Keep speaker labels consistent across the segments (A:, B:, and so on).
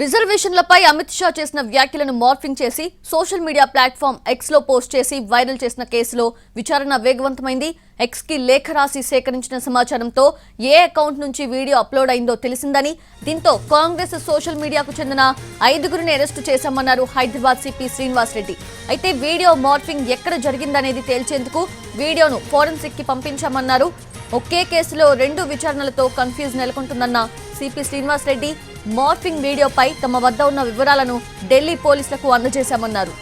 A: రిజర్వేషన్లపై అమిత్ షా చేసిన వ్యాఖ్యలను మార్ఫింగ్ చేసి సోషల్ మీడియా ప్లాట్ఫామ్ ఎక్స్ లో పోస్ట్ చేసి వైరల్ చేసిన కేసులో విచారణ వేగవంతమైంది. ఎక్స్ కి లేఖ రాసి సేకరించిన సమాచారంతో ఏ అకౌంట్ నుంచి వీడియో అప్లోడ్ అయిందో తెలిసిందని, దీంతో కాంగ్రెస్ సోషల్ మీడియాకు చెందిన 5గురిని అరెస్టు చేశామన్నారు హైదరాబాద్ సిపి శ్రీనివాస్ రెడ్డి. అయితే వీడియో మార్ఫింగ్ ఎక్కడ జరిగిందనేది తేల్చేందుకు వీడియోను ఫోరెన్సిక్ కి పంపించామన్నారు. ఒకే కేసులో 2 విచారణలతో కన్ఫ్యూజ్ నెలకొంటుందన్న సిపి శ్రీనివాస్ రెడ్డి మార్ఫింగ్ వీడియోపై తమ వద్ద ఉన్న వివరాలను ఢిల్లీ పోలీసులకు అందజేశామన్నారు.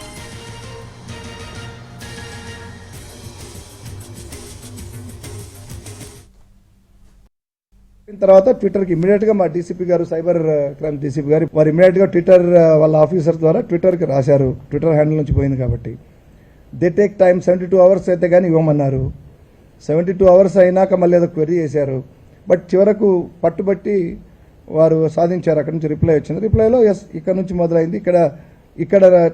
B: తర్వాత ట్విట్టర్కి ఇమీడియట్గా మా డీసీపీ గారు, సైబర్ క్రైమ్ డీసీపీ గారు వారు ఇమీడియట్గా ట్విట్టర్ వాళ్ళ ఆఫీసర్ ద్వారా ట్విట్టర్కి రాశారు. ట్విట్టర్ హ్యాండిల్ నుంచి పోయింది కాబట్టి దే టేక్ టైం. 72 అవర్స్ అయితే కానీ ఇవ్వమన్నారు. 72 అవర్స్ అయినాక మళ్ళీ ఏదో క్వెరీ చేశారు. బట్ చివరకు పట్టుబట్టి వారు సాధించారు. అక్కడ నుంచి రిప్లై వచ్చింది. రిప్లైలో ఎస్ ఇక్కడ నుంచి మొదలైంది, ఇక్కడ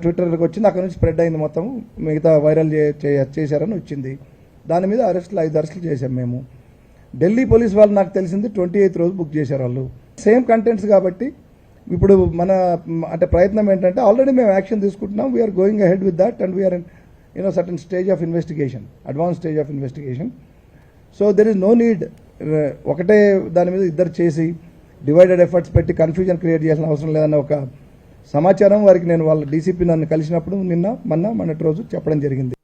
B: ట్విట్టర్కి వచ్చింది, అక్కడ నుంచి స్ప్రెడ్ అయింది, మొత్తం మిగతా వైరల్ చేశారని వచ్చింది. దాని మీద 5 అరెస్టులు చేశాం మేము. ఢిల్లీ పోలీస్ వాళ్ళు నాకు తెలిసింది 28th రోజు బుక్ చేశారు వాళ్ళు. సేమ్ కంటెంట్స్ కాబట్టి ఇప్పుడు మన అంటే ప్రయత్నం ఏంటంటే ఆల్రెడీ మేము యాక్షన్ తీసుకుంటున్నాం. We're going ahead with that and we're in certain stage of investigation, advance stage of investigation. So there is no need ఒకటే దాని మీద ఇద్దరు చేసి డివైడెడ్ ఎఫర్ట్స్ పెట్టి కన్ఫ్యూజన్ క్రియేట్ చేయాల్సిన అవసరం లేదన్న ఒక సమాచారం వారికి నేను వాళ్ళ డీసీపీ నన్ను కలిసినప్పుడు మొన్నటి రోజు చెప్పడం జరిగింది.